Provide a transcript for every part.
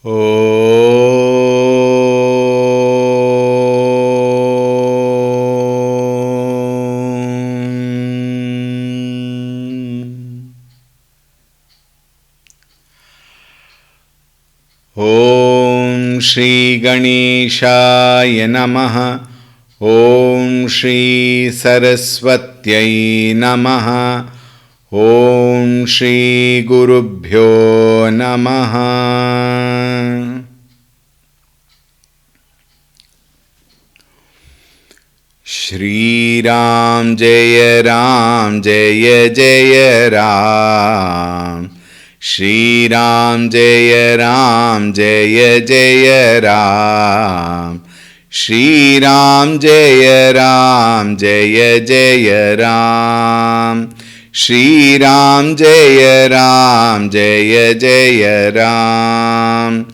Om Shri Ganeshaya Namaha. Om Shri Saraswatyai Namaha. Om Shri Gurubhyo Namaha. Shri Ram Jaya Ram Jaya Jaya Ram. Shri Ram Jaya Ram Jaya Jaya Ram. Shri Ram Jaya Ram Jaya Jaya Ram. Shri Ram Jaya Ram Jaya Jaya Ram.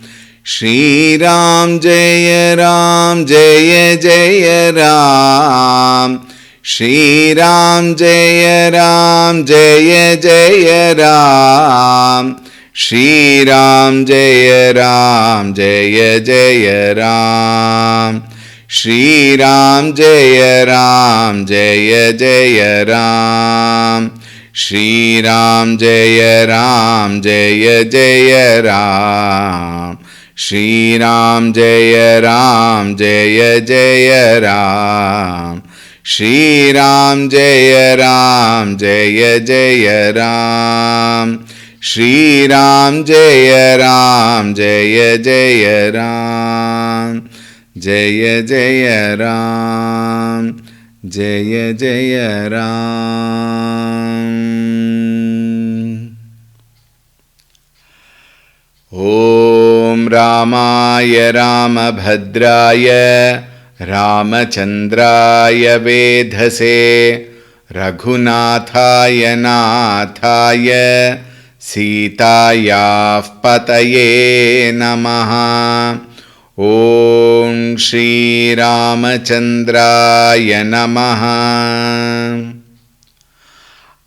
Shri Ram Jaya Ram Jaya Jaya Ram. Shri Ram Jaya Ram Jaya Jaya Ram. Shri Ram Jaya Ram Jaya Jaya Ram. Shri Ram Jaya Ram Jaya Jaya Ram. Shri Ram Jaya Ram Jaya Jaya Ram. Shri Ram Jaya Ram Jaya Jaya Ram. Shri Ram Jaya Ram Jaya Jaya Ram. Shri Ram Jaya Ram Jaya Jaya Ram. Jaya Jaya Ram. Jaya Jaya Ram. Om Ramaya Ramabhadraya Ramachandraya Vedhase Raghunathaya Nathaya Sitaya Pataye Namaha. Om Shri Ramachandraya Namaha.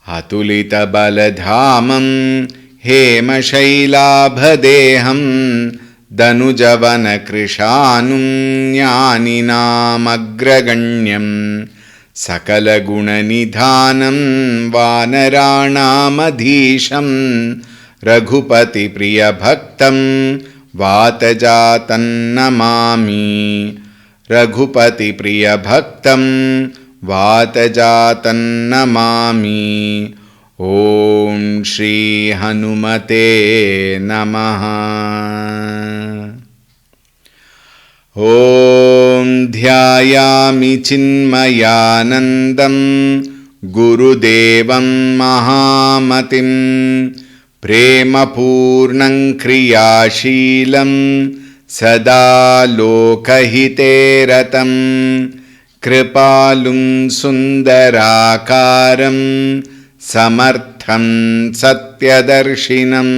Atulita Baladhamam Hema Shailabhadeham Danujavana Krishanum Jnaninam Agraganyam Sakala Gunanidhanam Vanaranam Adhisham Raghupati Priya Bhaktam Vatajatan Namami. Raghupati Priya Bhaktam Vatajatan Namami. Om Shri Hanumate Namaha. Om Dhyayami Chinmayanandam Gurudevam Mahamatim Prema Purnam Kriyashilam Sada Lokahite Ratam Kripalum Sundarakaram Samartham Satyadarshinam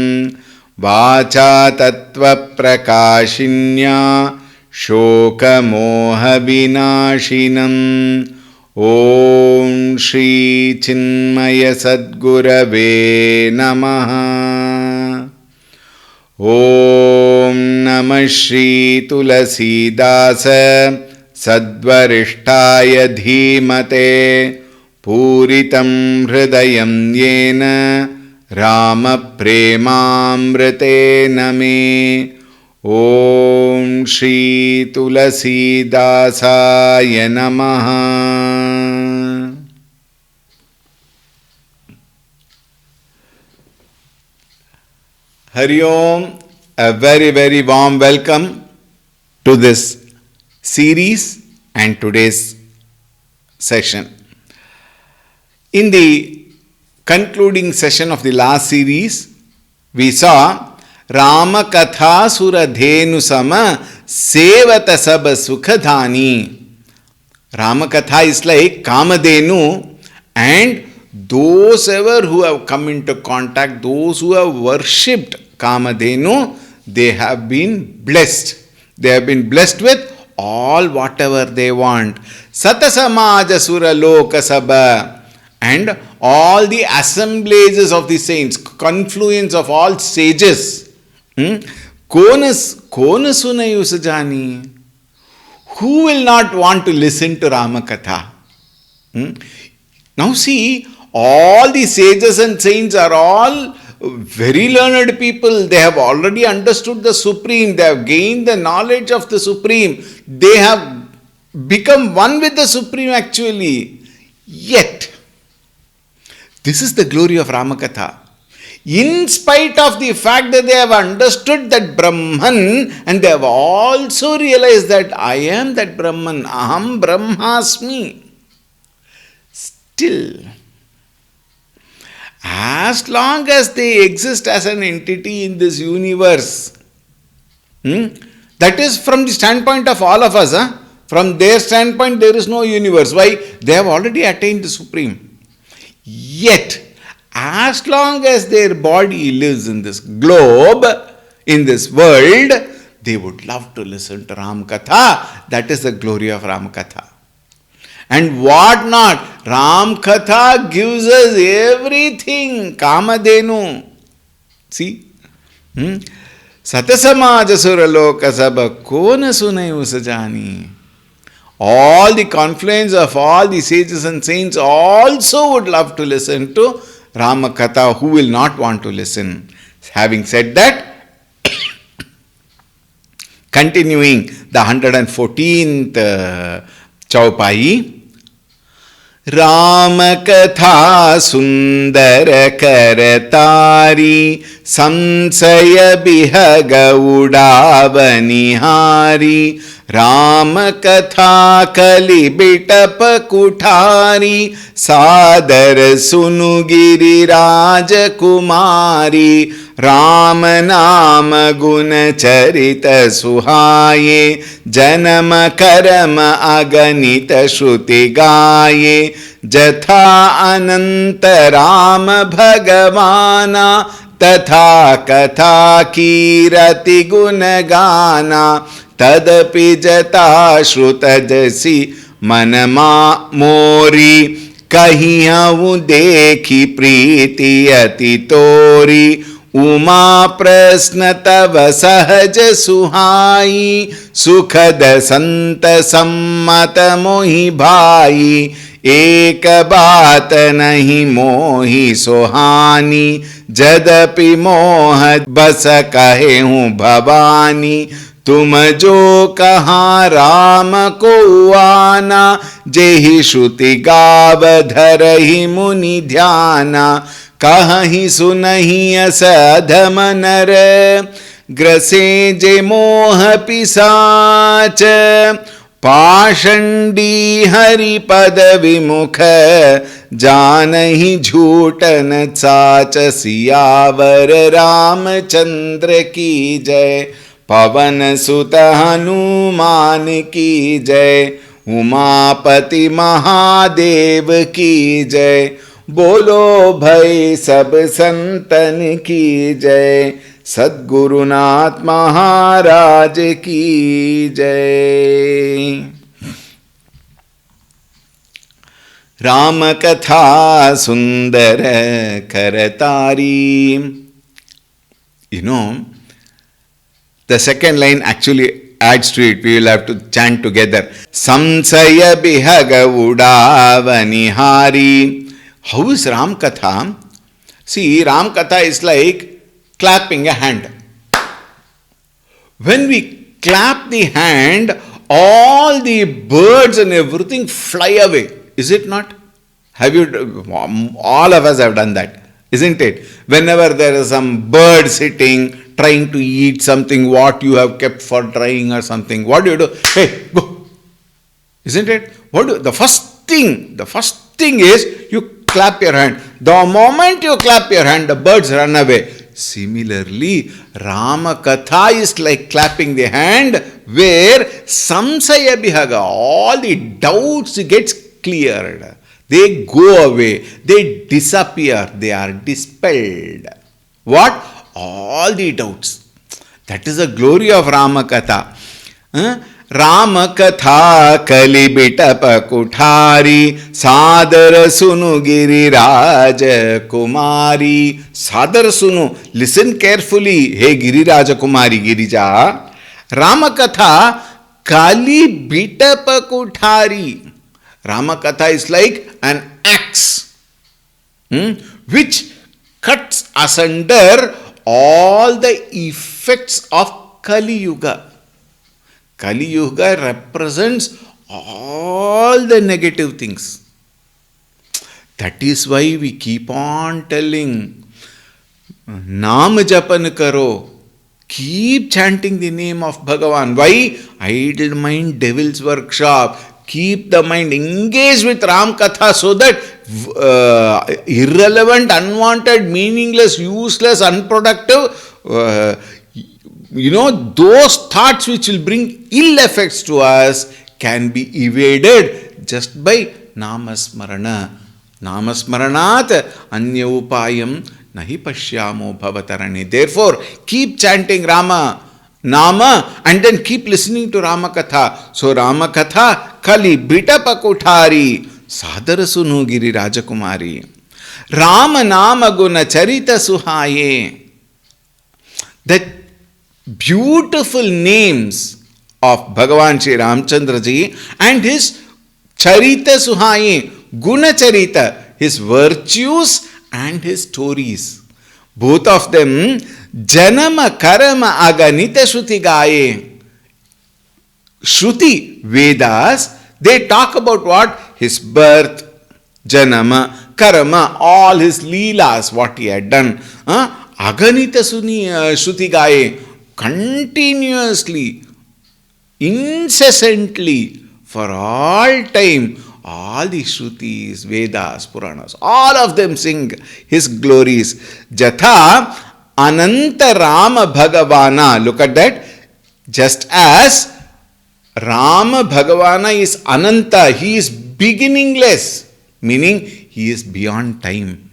Vacha Tattva Prakashinya Shoka Moha Vinashinam. Om Shri Chinmaya Sadgurave Namaha. Om Namah Shri Tulsi Dasa Sadvarishtaya Dhimate Puritam Hridayam Yena Rama Premamrite Name. Om Shri Tulsi Dasaya Namaha. Hari Om, a very, very warm welcome to this series and today's session. In the concluding session of the last series, we saw Rama Katha Suradhenu Sama Sevata Saba Sukhadhani. Rama Katha is like Kamadhenu, and those ever who have come into contact, those who have worshipped Kamadhenu, they have been blessed. They have been blessed with all whatever they want. Satasamaja Sura Loka Sabha, and all the assemblages of the saints, confluence of all sages, Kona sunayu sajani. Who will not want to listen to Ramakatha? Now see, all the sages and saints are all very learned people. They have already understood the Supreme. They have gained the knowledge of the Supreme. They have become one with the Supreme actually. Yet, this is the glory of Ramakatha. In spite of the fact that they have understood that Brahman, and they have also realized that I am that Brahman, Aham Brahmasmi. Still, as long as they exist as an entity in this universe, that is from the standpoint of all of us, from their standpoint there is no universe. Why? They have already attained the Supreme. Yet, as long as their body lives in this globe, in this world, they would love to listen to Ram Katha. That is the glory of Ram Katha. And what not? Ram Katha gives us everything. Kamadenu. See? Satasamaja suraloka sabha kona sunayu sajani. All the confluence of all the sages and saints also would love to listen to Ramakatha. Who will not want to listen? Having said that, continuing the 114th Chaupai, Ramakatha sundara karatari samsaya bihaga udavanihari Ramakatha kalibitapa kuthari sadar sunugiri rajakumari Ram nama guna charita suhaye janama karama aganita shruti gaye jatha ananta Rama bhagavana tatha katha kirati gunagana tadapi jata shruta jasi manama mori kahiyavu dekhi priti ati tori Uma prasna tava sahaja suhai sukhada santa sammata mohi bhai ek baat nahi mohi sohani jadapi moh bas kahe hu bhavani तुम जो कहा राम को आना जेहि श्रुति गाव धरहि मुनि ध्याना कहीं सुनहि अस अधम नर ग्रसे जे मोह पिसाच पाषंडी हरि पद विमुख जानहि झूठन साच सियावर रामचंद्र की जय पवन सुत हनुमान की जय उमापति महादेव की जय बोलो भई सब संतन की जय सद्गुरुनाथ महाराज की जय। राम कथा सुंदर करतारी। You know, the second line actually adds to it. We will have to chant together. Samsaya bihaga udavanihari. How is Ram Katha? See, Ram Katha is like clapping a hand. When we clap the hand, all the birds and everything fly away. Is it not? Have you? All of us have done that, isn't it? Whenever there is some bird sitting, trying to eat something what you have kept for drying or something, what do? Hey, go! Isn't it? The first thing is you clap your hand. The moment you clap your hand, the birds run away. Similarly, Rama Katha is like clapping the hand, where samsaya bihaga, all the doubts gets cleared. They go away, they disappear, they are dispelled. What? All the doubts. That is the glory of Rama Katha. Ram कथा कलिबिटप कुठारी सादर सुनु गिरिराज कुमारी. सादर सुनु, listen carefully, hey Giriraj कुमारी गिरिजा. राम कथा कलिबिटप Kuthari. Rama Katha is like an axe, which cuts asunder all the effects of Kali Yuga. Kali Yuga represents all the negative things. That is why we keep on telling, Naam Japan Karo. Keep chanting the name of Bhagavan. Why? Idle mind, devil's workshop. Keep the mind engaged with Ram Katha so that irrelevant, unwanted, meaningless, useless, unproductive, those thoughts which will bring ill effects to us can be evaded just by Namasmarana. Namasmaranat anya upayam nahi pashyamo bhavatarane. Therefore, keep chanting Rama, Nama, and then keep listening to Rama Katha. So Rama Katha Kali Bitapa Kuthari Sadara Sunu Giri Rajakumari. Rama Nama Guna Charita Suhaye. The beautiful names of Bhagavan Shri Ramchandra Ji and his Charita Suhaye, Guna Charita, his virtues and his stories. Both of them, Janama Karama Aganita Shruti Gaye. Shruti, Vedas, they talk about what? His birth, Janama, Karama, all his leelas, what he had done. Aganita Shruti Gaye, continuously, incessantly, for all time, all the Shrutis, Vedas, Puranas, all of them sing his glories. Jatha Ananta Rama Bhagavana. Look at that. Just as Rama Bhagavana is Ananta, he is beginningless, meaning he is beyond time.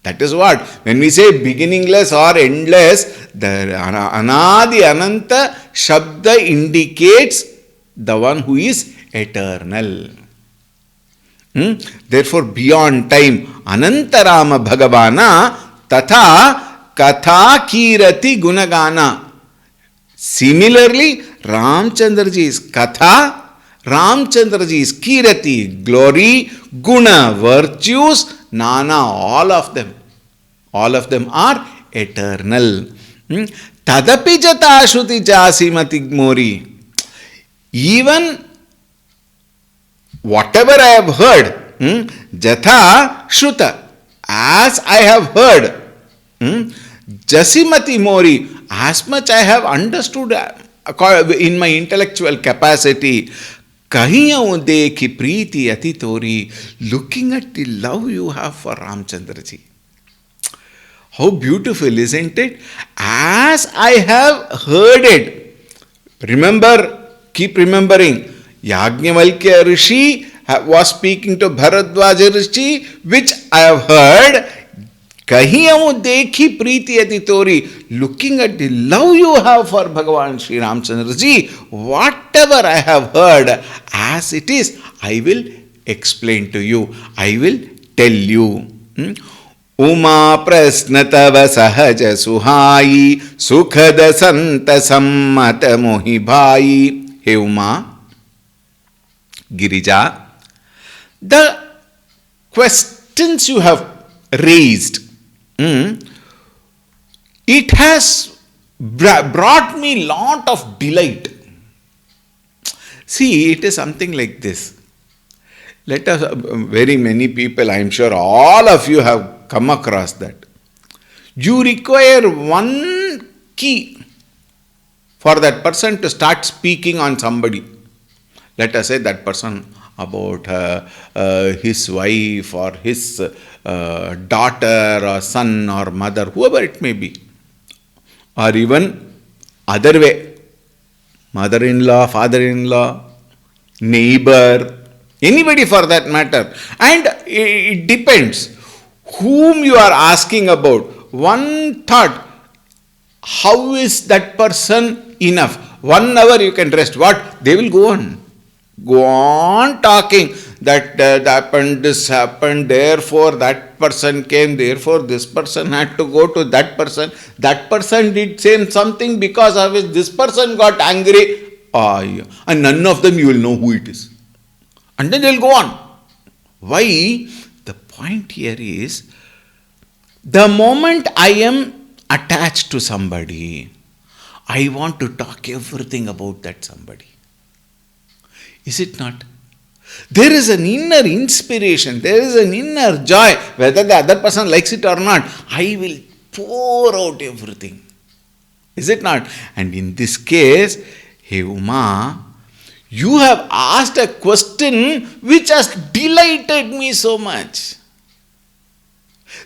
That is what, when we say beginningless or endless, the Anadi Ananta Shabda indicates the one who is eternal. Therefore, beyond time, Anantarama Bhagavana Tatha Katha Kirati Gunagana. Similarly, Ramchandraji's Katha, Ramchandraji's Kirati, glory, Guna, virtues, Nana, all of them are eternal. Tadapi Jata Shruti Jasimati Mori. Even whatever I have heard, Jatha Shruta, as I have heard, Jasimati Mori, as much I have understood in my intellectual capacity, Kahiya dekhi preeti ati tori, looking at the love you have for Ramchandra Ji. How beautiful, isn't it? As I have heard it, remember, keep remembering, Yajnavalkya Rishi was speaking to Bharadwaja Rishi, which I have heard. Kahiya dekhi preeti ati tori, looking at the love you have for Bhagavan Shri Ramchandra Ji, whatever I have heard, as it is, I will explain to you. I will tell you. Uma prasnatava sahaja suhai, sukhada santa sammata mohibhai. Hey Uma, Girija, the questions you have raised, it has brought me lot of delight. See, it is something like this. Let us, very many people, I am sure all of you have come across that. You require one key for that person to start speaking on somebody. Let us say that person about his wife or his daughter or son or mother, whoever it may be. Or even other way, mother-in-law, father-in-law, neighbor, anybody for that matter. And it depends whom you are asking about. One thought, how is that person enough. 1 hour you can rest. What? They will go on. Go on talking that happened, this happened, therefore that person came, therefore this person had to go to that person did same something because of which this person got angry. Yeah. And none of them you will know who it is. And then they'll go on. Why? The point here is, the moment I am attached to somebody, I want to talk everything about that somebody. Is it not? There is an inner inspiration, there is an inner joy, whether the other person likes it or not, I will pour out everything. Is it not? And in this case, hey Uma, you have asked a question which has delighted me so much.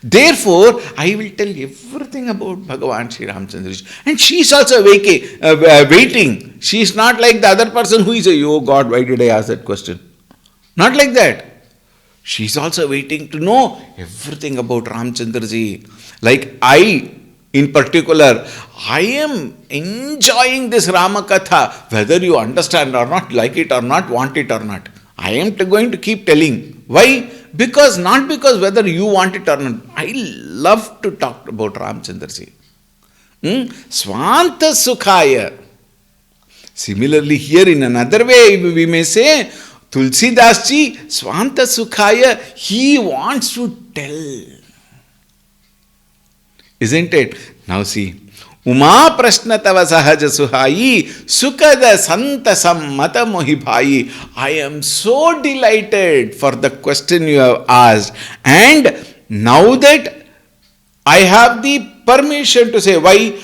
Therefore, I will tell everything about Bhagavan Sri Ramchandra. And she is also waiting. She is not like the other person who is oh God, why did I ask that question? Not like that. She is also waiting to know everything about Ramchandra ji. Like I, in particular, I am enjoying this Ramakatha, whether you understand or not, like it or not, want it or not. I am going to keep telling. Why? Not because whether you want it or not. I love to talk about Ramchandra ji. Swanta Sukhaya. Similarly, here in another way, we may say, Tulsi Das ji, Swanta Sukhaya, he wants to tell. Isn't it? Now see, Uma Prashna Tava Sahaja Suhayi, Sukada Santa Sammata Mohibhayi. I am so delighted for the question you have asked. And now that I have the permission to say why,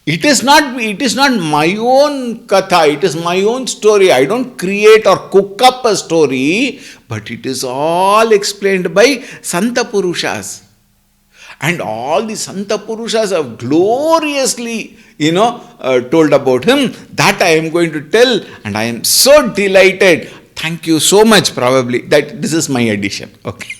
it is not my own katha, it is my own story. I don't create or cook up a story, but it is all explained by Santa Purushas. And all the Santa Purushas have gloriously, told about him. That I am going to tell, and I am so delighted. Thank you so much, probably, that this is my addition. Okay.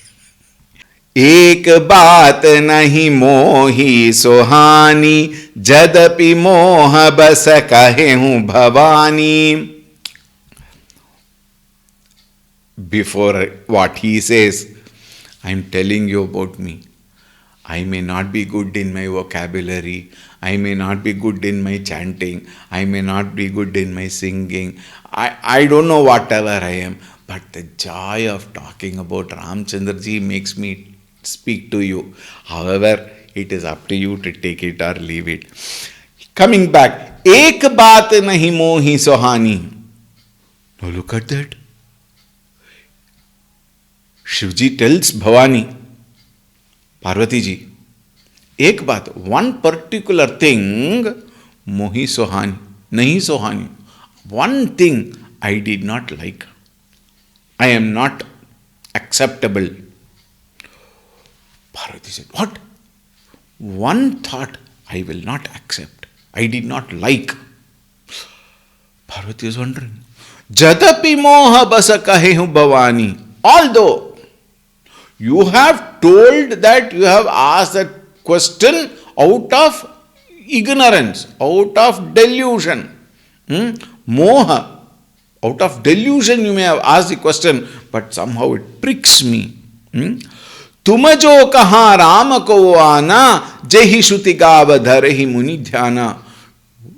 एक बात नहीं मोही सुहानी, जदपि मोह बस कहे हूँ Bhavani. Before what he says, I am telling you about me. I may not be good in my vocabulary, I may not be good in my chanting, I may not be good in my singing, I don't know whatever I am, but the joy of talking about Ramchandra ji makes me speak to you. However, it is up to you to take it or leave it. Coming back, ek baat nahi mohi sohani. Now look at that. Shivji tells Bhavani, Parvati ji, ek baat, one particular thing, mohi sohani, nahi sohani. One thing I did not like. I am not acceptable. Parvati said, what? One thought I will not accept. I did not like. Parvati is wondering. Jadapi moha basa kahehu bhavani. Although you have told that you have asked that question out of ignorance, out of delusion. Moha. Out of delusion you may have asked the question, but somehow it pricks me. तुम जो कहा राम को आना, जेहि श्रुति गाव धरहि मुनि ध्याना.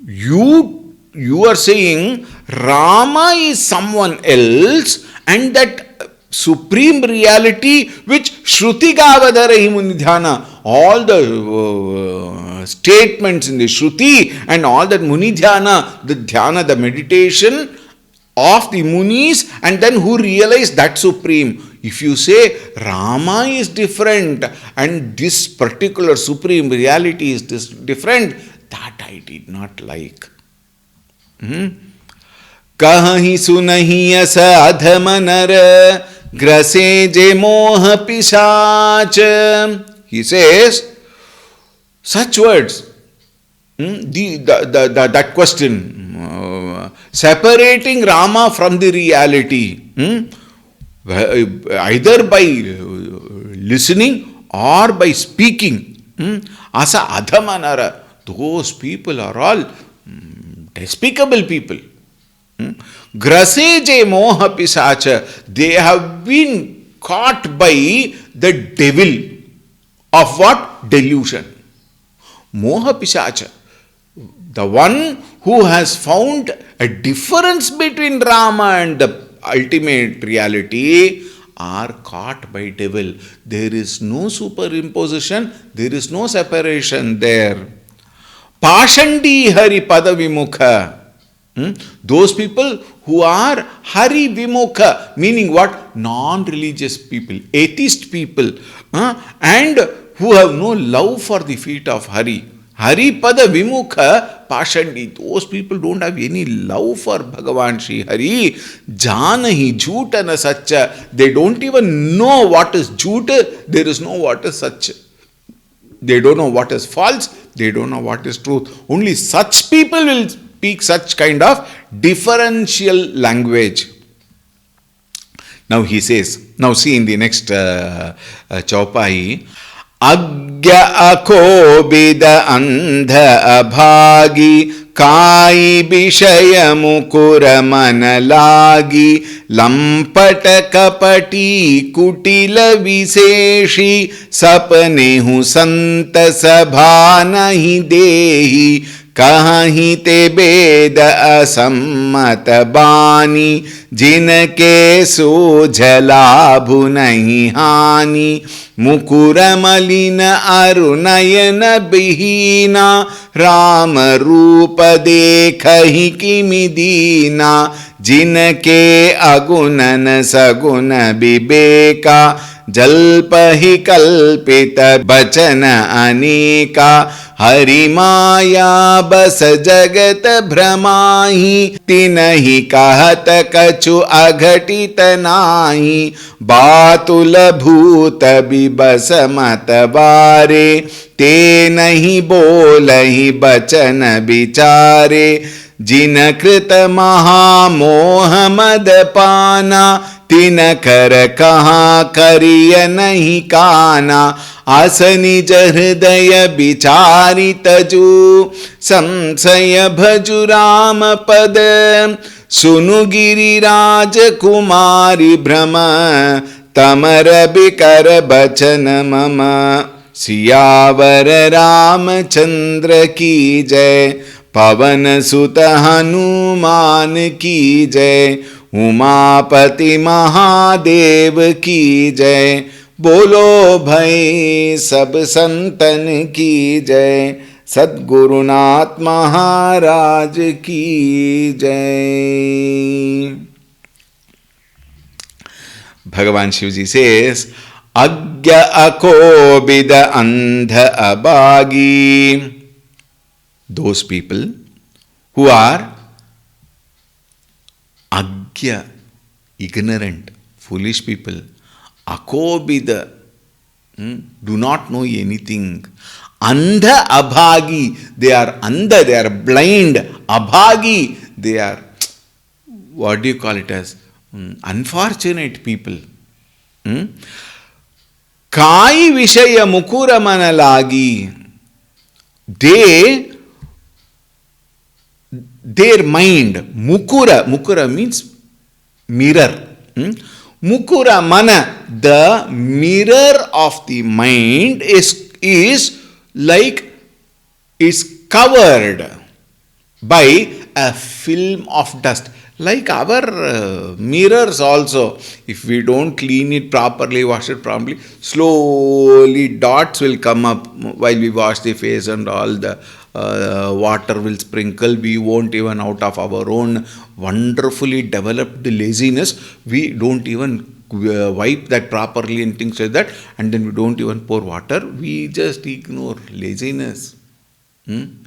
You are saying Rama is someone else, and that supreme reality which Shruti Gavadharahi Munidhyana, all the statements in the Shruti and all that Munidhyana, the dhyana, the meditation of the Munis, and then who realize that supreme. If you say Rama is different and this particular supreme reality is this different, that I did not like. Kahi sunahi asa adhama nara grase je moha pisach. He says such words. That question, separating Rama from the reality, either by listening or by speaking. Asa adhamanara. Those people are all despicable people. Graseje moha pisacha, they have been caught by the devil of what? Delusion. Moha pisacha, the one who has found a difference between Rama and the ultimate reality are caught by devil. There is no superimposition, there is no separation there. Pashandi Hari Pada Vimukha. Those people who are Hari Vimukha, meaning what? Non-religious people, atheist people, and who have no love for the feet of Hari. Hari Pada Vimukha Pashandi. Those people don't have any love for Bhagavan Shri Hari. Janahi Jhoota na Sacha. They don't even know what is Jhoota. There is no what is Sacha. They don't know what is false. They don't know what is truth. Only such people will speak such kind of differential language. Now he says, now see in the next Chaupai, Agya akobida andha abhagi kai bishaya mukura manalagi lampata kapati kutila viseshi sapnehu santa sabha nahi dehi कहीं ते वेद असम्मत बानी जिनके सोझलाभु नहीं हानि मुकुर मलिन अरुनयन बिहीना राम रूप देखहि किमि दीना जिनके अगुणन सगुण विवेका जल्पहि कल्पित बचन अनेका हरि माया बस जगत भ्रमाहि तिनहि कहत कछु अघटित नाही बातुल भूत बिबस मत बारे ते नहीं बोलहि बचन विचारे जिन कृत महामोह मद पाना तिन कर कहाँ करिय नहीं काना आस निज हृदय विचारि तजु संशय भजु राम पद सुनु गिरिराज कुमारी भ्रम तमर बिकर बचन मम सियावर रामचंद्र की जय पवन सुत हनुमान की जय उमापति महादेव की जय बोलो भाई सब संतन की जय सद्गुरुनाथ महाराज की जय. Bhagavan Shivji says, Agya akobida andha abhagi. Those people who are agya, ignorant, foolish people, akobida, do not know anything. Andha abhagi, they are andha, they are blind. Abhagi, they are, what do you call it as? Unfortunate people. Kai vishaya mukura manalagi. Their mind, mukura means mirror. Mukura mana, the mirror of the mind is like is covered by a film of dust. Like our mirrors also, if we don't clean it properly, wash it properly, slowly dots will come up while we wash the face and all the water will sprinkle. We won't even, out of our own wonderfully developed laziness, we don't even wipe that properly and things like that, and then we don't even pour water. We just ignore laziness. Then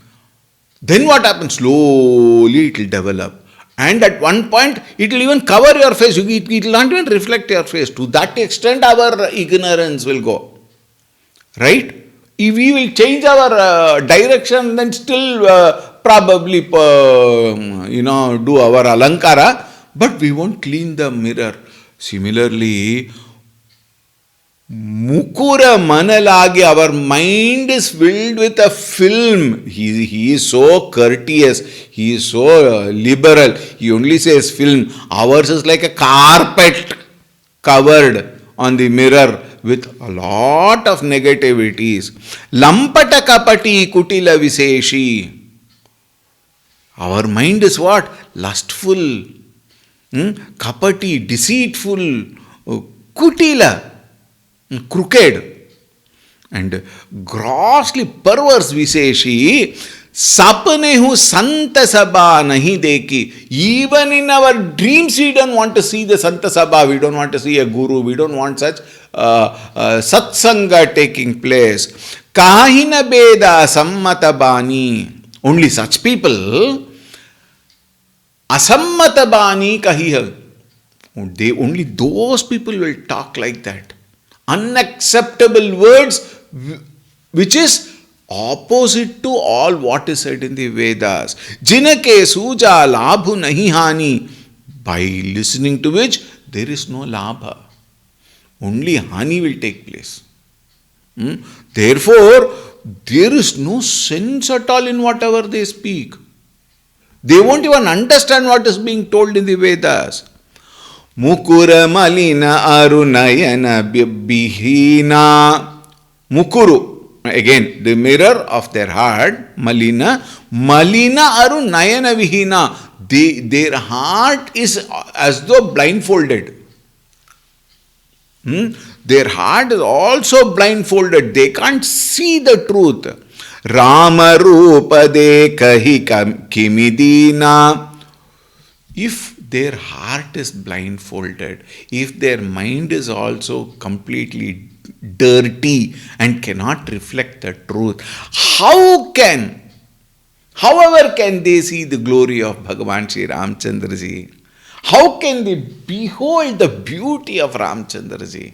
what happens? Slowly it will develop. And at one point, it will even cover your face. It will not even reflect your face. To that extent, our ignorance will go. Right? If we will change our direction, then still probably, do our alankara, but we won't clean the mirror. Similarly, Mukura manalagi, our mind is filled with a film. He is so courteous, he is so liberal. He only says film. Ours is like a carpet covered on the mirror with a lot of negativities. Lampata kapati kutila viseshi. Our mind is what? Lustful, kapati, deceitful, kutila, crooked, and grossly perverse viseshi. Sapne hu Santa Sabha nahi dekhi. Even in our dreams, we don't want to see the Santa Sabha. We don't want to see a guru. We don't want such satsanga taking place. Kahina beda sammata bani. Only such people, asammata bani kahiha. Only those people will talk like that. Unacceptable words, which is opposite to all what is said in the Vedas. Jinake suja labhu nahi hani. By listening to which there is no labha. Only hani will take place. Therefore, there is no sense at all in whatever they speak. They won't even understand what is being told in the Vedas. Mukura malina arunayana bihina. Mukuru, again, the mirror of their heart, malina arunayana vihina. Their heart is as though blindfolded. Their heart is also blindfolded. They can't see the truth. Rama rupa de kahi kimidina. If their heart is blindfolded, if their mind is also completely dirty and cannot reflect the truth, however can they see the glory of Bhagavan Sri Ramchandra Ji? How can they behold the beauty of Ramchandra Ji?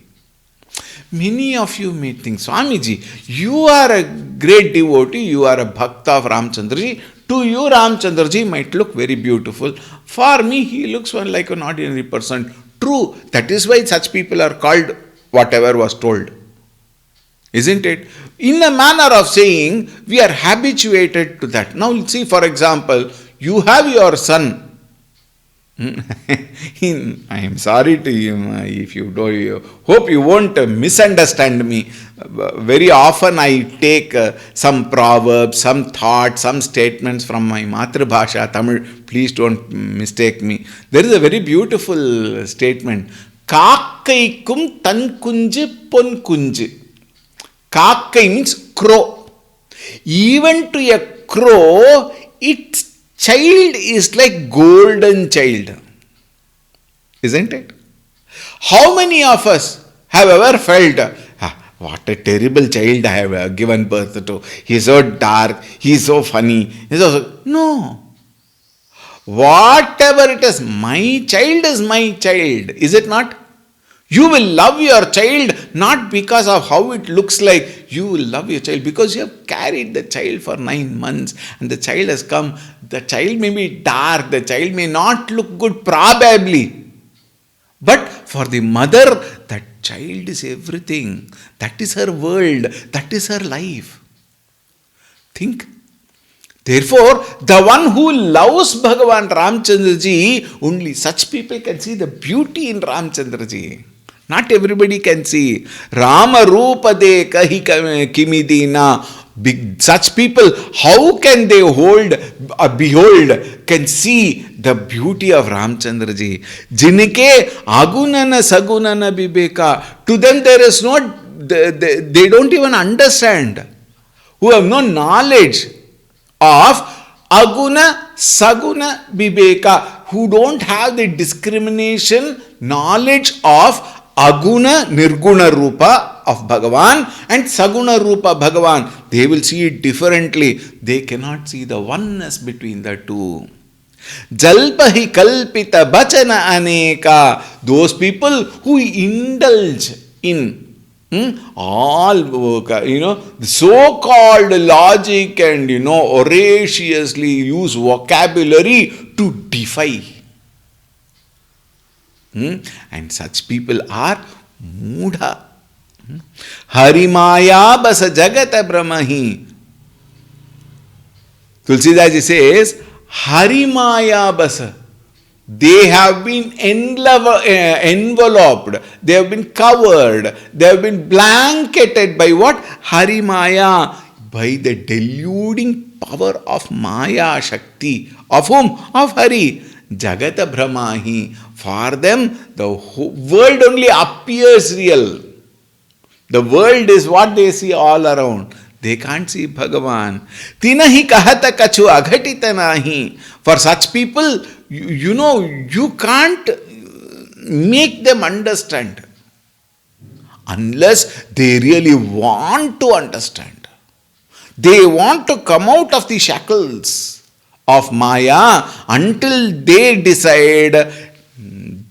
Many of you may think, Swamiji, you are a great devotee, you are a bhakta of Ramchandra Ji. To you, Ramchandra Ji might look very beautiful. For me, he looks like an ordinary person. True, that is why such people are called whatever was told. Isn't it? In a manner of saying, we are habituated to that. Now, see, for example, you have your son. I am sorry to you if you do. Hope you won't misunderstand me. Very often I take some proverbs, some thoughts, some statements from my Matrabhasha, Tamil. Please don't mistake me. There is a very beautiful statement. Kakkaikum tan kunji pon kunji. Kakkai means crow. Even to a crow, its child is like golden child. Isn't it? How many of us have ever felt, what a terrible child I have given birth to. He is so dark, he is so funny. No. Whatever it is, my child is my child. Is it not? You will love your child not because of how it looks like. You will love your child because you have carried the child for 9 months and the child has come. The child may be dark, the child may not look good probably. But for the mother, that child is everything. That is her world. That is her life. Think. Therefore, the one who loves Bhagavan Ramchandra Ji, only such people can see the beauty in Ramchandra Ji. Not everybody can see. Rama Rupa de kahi kimidina. Such people, how can they behold, can see the beauty of Ramchandra Ji? Jinike agunana sagunana bibeka. To them there is no, they don't even understand. Who have no knowledge of aguna saguna bibeka. Who don't have the discrimination, knowledge of Aguna Nirguna Rupa of Bhagavan and Saguna Rupa Bhagavan. They will see it differently. They cannot see the oneness between the two. Jalpahi kalpita bachana aneka. Those people who indulge in all, the so-called logic and, voraciously use vocabulary to defy. And such people are mudha. Harimaya basa jagata brahmahi. Tulsidaji says, Harimaya basa. They have been enveloped, they have been covered, they have been blanketed by what? Harimaya, by the deluding power of Maya Shakti. Of whom? Of Hari. Jagata Brahmahi. For them, the world only appears real. The world is what they see all around. They can't see Bhagavan. Tinahi kahata kachu aghatita nahi. For such people, you can't make them understand unless they really want to understand. They want to come out of the shackles of Maya. Until they decide,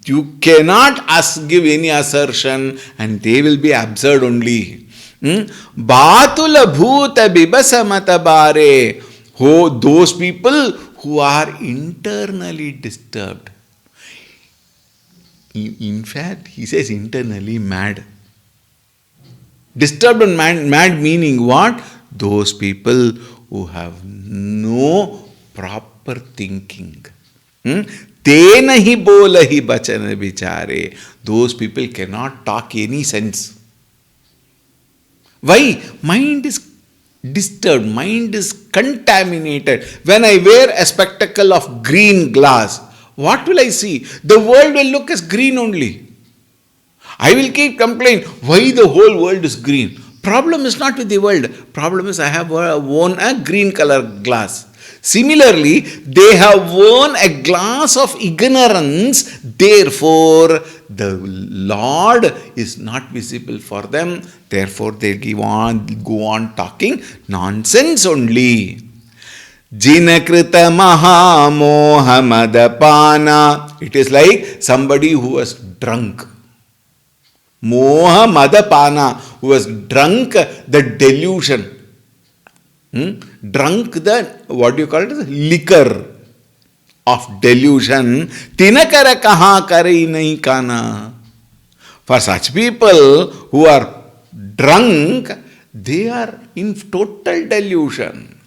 you cannot give any assertion, and they will be absurd only. Bhatula bhuta bibasa matabare. Oh, those people who are internally disturbed. In fact, he says internally mad. Disturbed and mad meaning what? Those people who have no proper thinking. Tena hi bola hi bachana bichare. Those people cannot talk any sense. Why? Mind is disturbed, mind is contaminated. When I wear a spectacle of green glass, what will I see? The world will look as green only. I will keep complaining why the whole world is green. Problem is not with the world. Problem is I have worn a green color glass. Similarly, they have worn a glass of ignorance. Therefore, the Lord is not visible for them. Therefore, they go on talking nonsense only. Jinakrita mahamoha madapana. It is like somebody who was drunk. Moha madapana, who was drunk the delusion. Drunk the, what do you call it? Liquor of delusion. Tinakara kaha karai nahi kana. For such people who are drunk, they are in total delusion.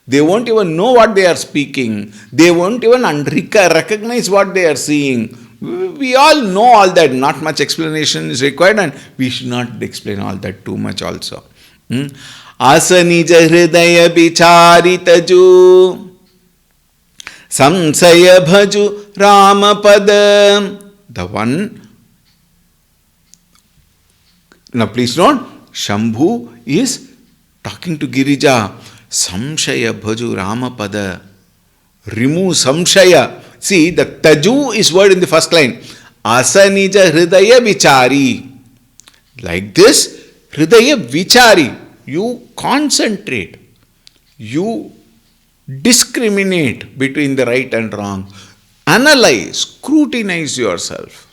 They won't even know what they are speaking. They won't even recognize what they are seeing. We all know all that. Not much explanation is required, and we should not explain all that too much also. Asanija hridaya bicharitaju samsaya bhaju ramapada. The one. Now please note, Shambhu is talking to Girija. Samshaya bhaju ramapada. Remove samshaya. See, the taju is word in the first line. Asanija hridaya vichari. Like this, hridaya vichari. You concentrate. You discriminate between the right and wrong. Analyze, scrutinize yourself.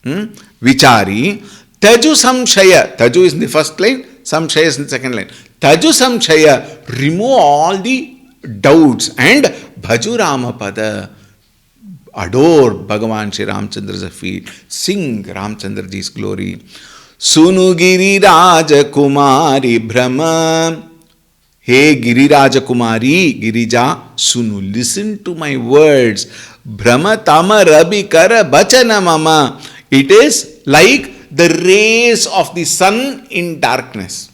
Vichari. Taju samshaya. Taju is in the first line. Samshaya is in the second line. Taju samshaya. Remove all the doubts and bhaju ramapada. Adore Bhagavan Shri Ramchandra's feet. Sing Ramchandraji's glory. Sunu Giriraja Kumari Brahma. Hey Giriraja Kumari, Girija, Sunu, listen to my words. Brahma Tama Rabi Kara Bachana Mama. It is like the rays of the sun in darkness.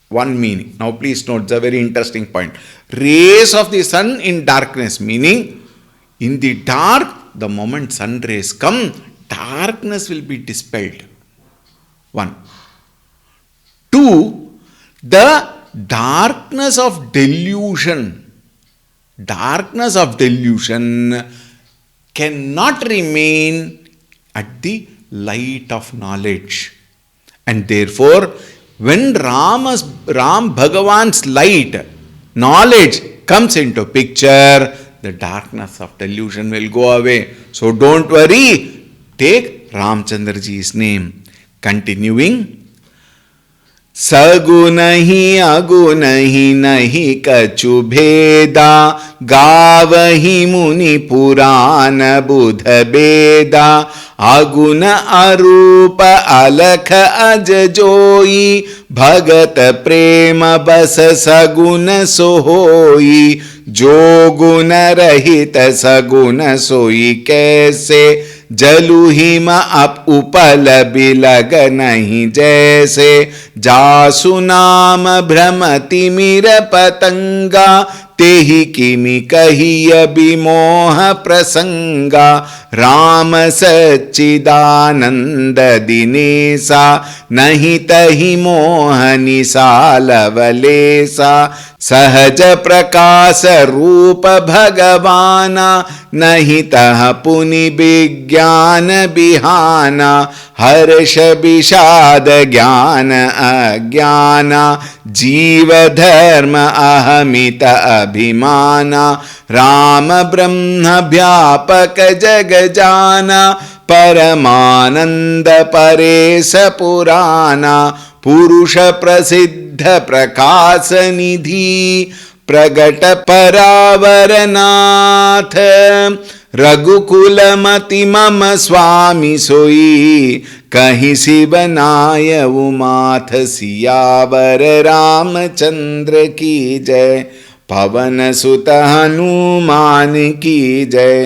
One meaning. Now please note, it's a very interesting point. Rays of the sun in darkness, meaning in the dark, the moment sun rays come, darkness will be dispelled. 1. 2. The darkness of delusion. Darkness of delusion cannot remain at the light of knowledge. And therefore, when Ram Bhagavan's light, knowledge comes into picture, the darkness of delusion will go away. So don't worry. Take Ramchandraji's name. Continuing. सगुन ही अगुन ही नहीं कछु भेदा, गावही मुनि पुराण बुध बेदा। अगुन अरूप अलख अज जोई, भगत प्रेम बस सगुन सोई। जो गुण रहित सगुन सोई कैसे, जलु हिम अप उपल बिलग नहीं जैसे। जासु नाम भ्रमति मिर पतंगा, तेहि किमि कहिय बिमोह प्रसंगा। राम सच्चिदानंद दिनेसा, नहीं तहि मोह निसाल वलेसा। सहज प्रकाश रूप भगवाना, नहीं तह पुनि विज्ञान बिहाना। हर्ष विषाद ज्ञान अज्ञाना, जीव धर्म अहमित अभिमाना। राम ब्रह्म व्यापक जग जाना, परमानंद परेश पुराना। पुरुष प्रसिद्ध प्रकाश निधि, प्रगट परावरनाथ। रघुकुल मति मम स्वामी सोई, कहीं शिव नाय उमाथ। सियावर रामचंद्र की जय, पवन सुत हनुमान की जय।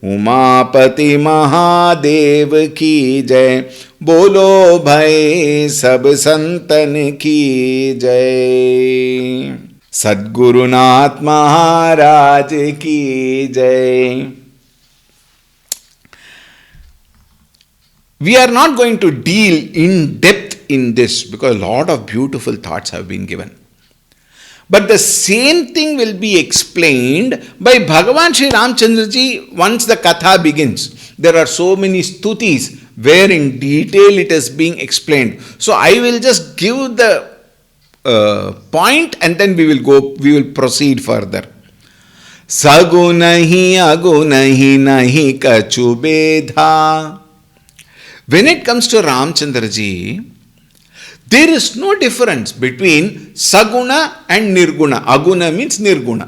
उमापति महादेव की जय, बोलो भय सब संतन की जय। सद्गुरुनाथ महाराज की जय। We are not going to deal in depth in this because a lot of beautiful thoughts have been given. But the same thing will be explained by Bhagavan Sri Ramchandra ji once the katha begins. There are so many stutis where in detail it is being explained. So I will just give the point and then we will proceed further. Sagunahi agunahi nahi kachu bedha. When it comes to Ramchandra ji, there is no difference between Saguna and Nirguna. Aguna means Nirguna.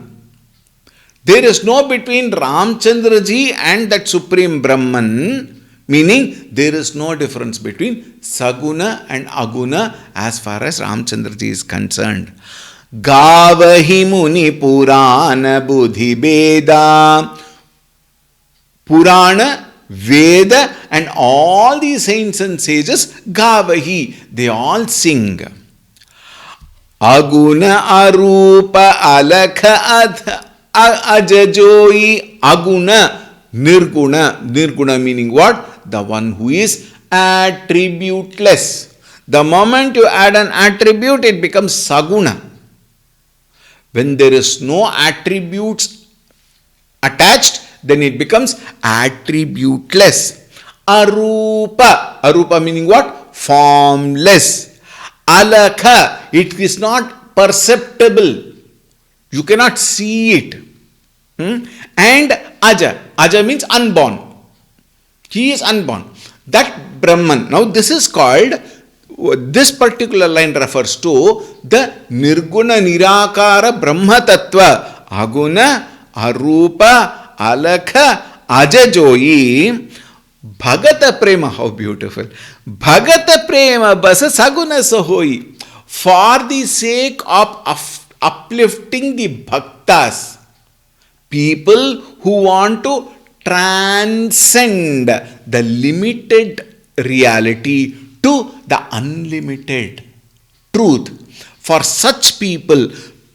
There is no between Ramchandra ji and that Supreme Brahman, meaning there is no difference between Saguna and Aguna as far as Ramchandra ji is concerned. Gavahi muni Purana buddhi beda. Purana, Veda and all these saints and sages, Gavahi, they all sing. Aguna arupa alakha ajajoi. Aguna, Nirguna. Nirguna meaning what? The one who is attributeless. The moment you add an attribute, it becomes Saguna. When there is no attributes attached, then it becomes attributeless. Arupa. Arupa meaning what? Formless. Alakha. It is not perceptible. You cannot see it. And Aja. Aja means unborn. He is unborn. That Brahman. Now this is called, this particular line refers to the Nirguna Nirakara Brahma Tattva. Aguna, Arupa, Alakha, Ajajoyi, Bhagata Prema, how beautiful. Bhagata Prema Basa Saguna Sahoi. For the sake of uplifting the Bhaktas, people who want to transcend the limited reality to the unlimited truth. For such people,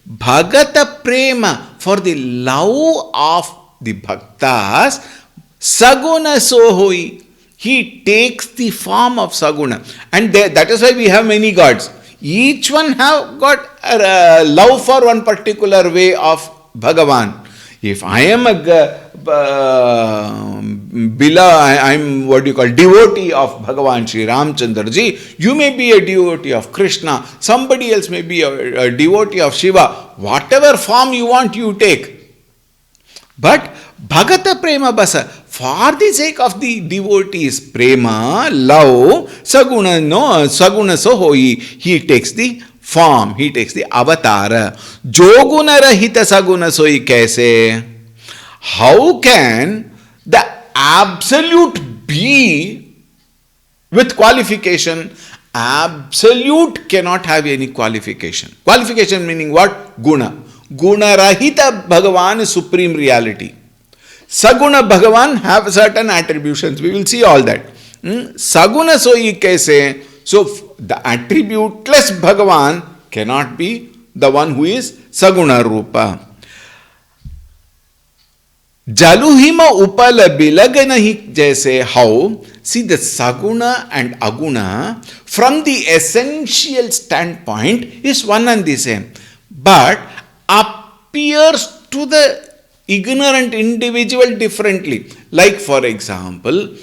Bhagata Prema, for the love of the Bhaktas, Saguna Sohoi, he takes the form of Saguna. And that is why we have many gods. Each one have got a love for one particular way of Bhagavan. If I am a devotee of Bhagavan Sri Ramchandra ji, you may be a devotee of Krishna, somebody else may be a devotee of Shiva. Whatever form you want, you take. But Bhagata Prema Basa, for the sake of the devotees, prema, love, saguna, no, saguna so hoi, he takes the form, he takes the avatara. Joguna rahita saguna soi kaise? How can the absolute be with qualification? Absolute cannot have any qualification. Qualification meaning what? Guna. Guna rahita Bhagavan is supreme reality. Saguna Bhagavan have certain attributions. We will see all that. Saguna soi kaise? So the attributeless Bhagavan cannot be the one who is Saguna Rupa. Jaluhima upala bilaganahi jaise. How? See, the Saguna and Aguna from the essential standpoint is one and the same, but appears to the ignorant individual differently. Like for example,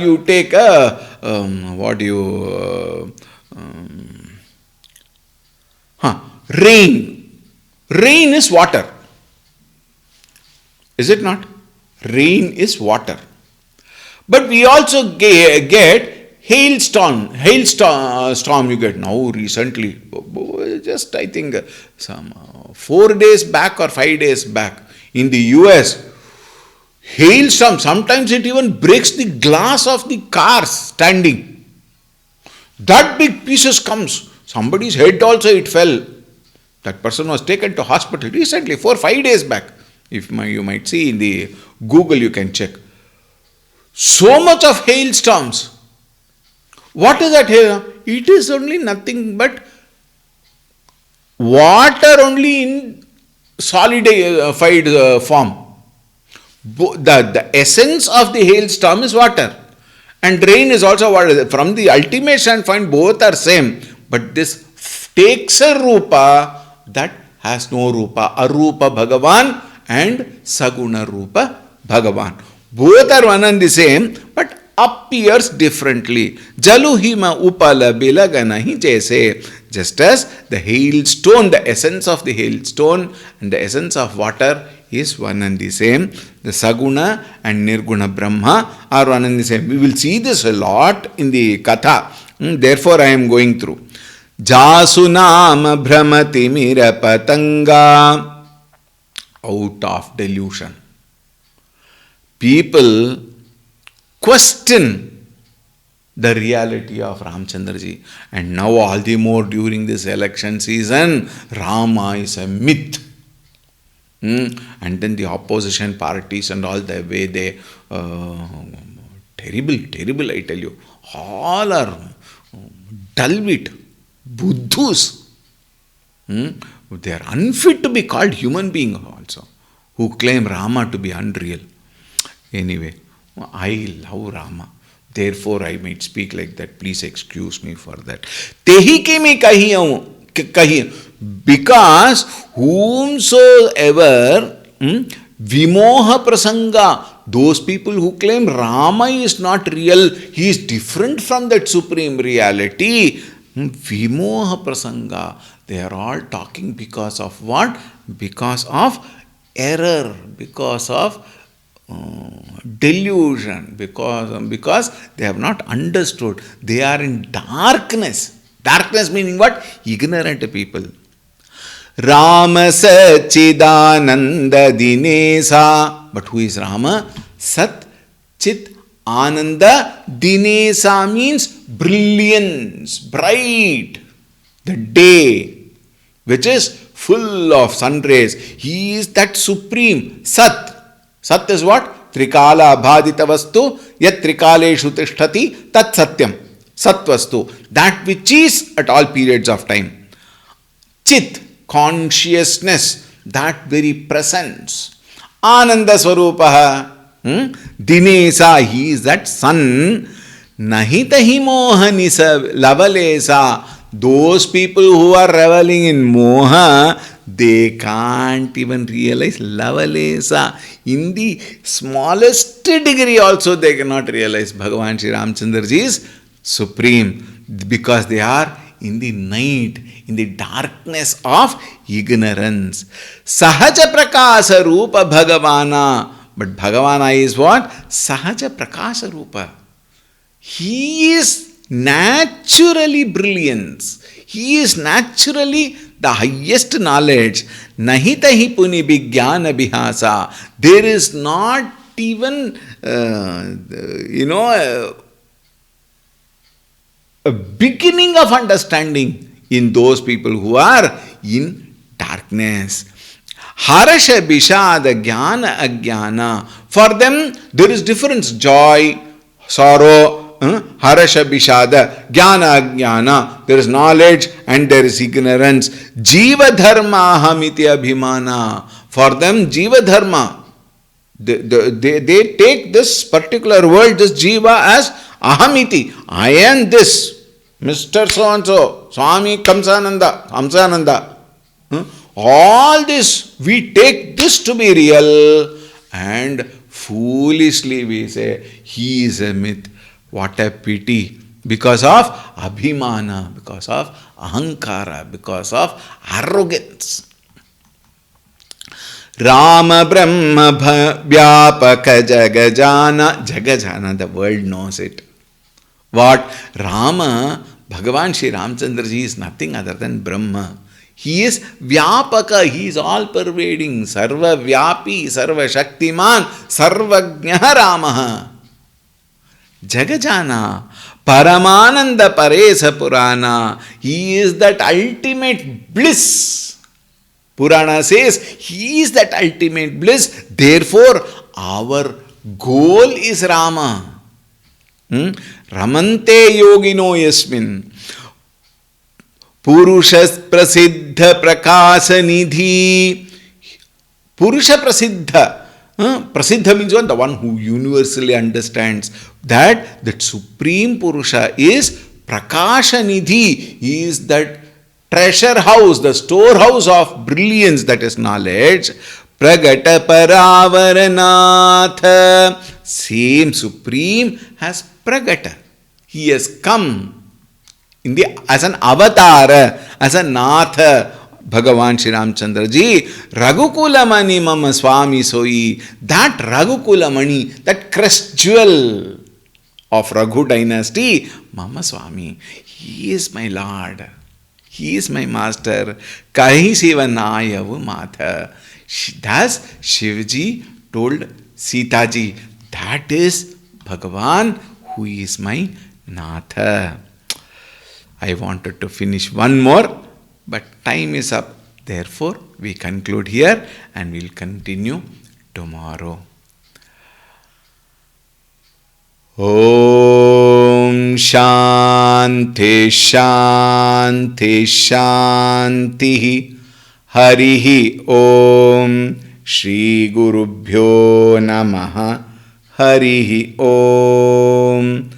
you take a rain. Rain is water. Is it not? Rain is water. But we also get hailstorm. Storm you get now recently. Just I think some 4 days back or 5 days back in the US. Hailstorm. Sometimes it even breaks the glass of the cars standing. That big pieces comes. Somebody's head also it fell. That person was taken to hospital recently, 4-5 days back. If you might see in the Google, you can check. So much of hailstorms. What is that hail? It is only nothing but water only in solidified form. The essence of the hailstorm is water. And rain is also water. From the ultimate standpoint, both are same. But this takes a rupa that has no rupa. Arupa Bhagavan and Saguna Rupa Bhagavan. Both are one and the same, but appears differently. Jaluhima upala bilaganahi jaise. Just as the hailstone, the essence of the hailstone and the essence of water is one and the same. The Saguna and Nirguna Brahma are one and the same. We will see this a lot in the Katha. Therefore, I am going through. Jasunam Brahmati Mira Patanga. Out of delusion. People question the reality of Ramchandraji. And now all the more during this election season, Rama is a myth. And then the opposition parties and all the way they, terrible I tell you. All are dull-wit, buddhus. They are unfit to be called human beings also, who claim Rama to be unreal. Anyway, I love Rama. Therefore, I might speak like that. Please excuse me for that. Tehi ke me kahi. Because whomsoever vimoha prasanga, those people who claim Rama is not real, he is different from that supreme reality. Vimoha prasanga. They are all talking because of what? Because of error, because of delusion, because they have not understood. They are in darkness. Darkness meaning what? Ignorant people. Rama Sachidananda Dinesa. But who is Rama? Sat Chit Ananda Dinesa means brilliance, bright. The day, which is full of sun rays. He is that supreme Sat. Sat is what? Trikala bhadita vastu yat trikaleshu tishtati tat satyam. Sat vastu. That which is at all periods of time. Chit, consciousness, that very presence. Ananda Swarupaha. Dinesa, he is that sun. Nahitahi mohanisa lavalesa. Those people who are reveling in moha, they can't even realize lavalesa. In the smallest degree also they cannot realize Bhagavan Sri Ramchandraji is supreme, because they are in the night, in the darkness of ignorance. Sahaja prakasa rupa Bhagavana. But Bhagavana is what? Sahaja Prakasha Rupa. He is naturally brilliance. He is naturally the highest knowledge. Nahitahi puni bhigyana bihasa. There is not even, a beginning of understanding in those people who are in darkness. Harasha bishada jnana ajnana. For them, there is difference. Joy, sorrow, harasha bishada, jnana ajnana. There is knowledge and there is ignorance. Jiva dharma ahamiti abhimana. For them, jiva dharma. They take this particular world, this jiva, as ahamiti. I am this. Mr. So-and-so, Swami Kamsananda. All this, we take this to be real and foolishly we say, he is a myth. What a pity. Because of abhimana, because of ahankara, because of arrogance. Rama Brahma Vyapaka Jagajana, the world knows it. What? Rama, Bhagavan Shri Ramchandraji is nothing other than Brahma. He is Vyapaka, he is all pervading, Sarva Vyapi, Sarva Shaktiman, Sarvajna Ramaha. Jagajana, Paramananda Paresa Purana, he is that ultimate bliss. Purana says, he is that ultimate bliss, therefore our goal is Rama. Ramante yogino yasmin Purushas prasiddha prakasa nidhi. Purusha prasiddha. Prasiddha means what? The one who universally understands that supreme Purusha is prakasha nidhi. He is that treasure house, the storehouse of brilliance, that is knowledge. Pragata paravaranatha. Same supreme has pragata. He has come as an avatar, as a natha. Bhagavan Shri Ramchandra ji, Raghukulamani mama swami soi. That Raghukulamani, that crest jewel of Raghu dynasty, mama swami. He is my lord. He is my master. Kahi sivanayavu matha. Thus Shivji told Sita ji, that is Bhagavan who is my Natha. I wanted to finish one more, but time is up. Therefore, we conclude here and we will continue tomorrow. Om Shanti Shanti Shanti Harihi Om Shri Gurubhyo Namaha Harihi Om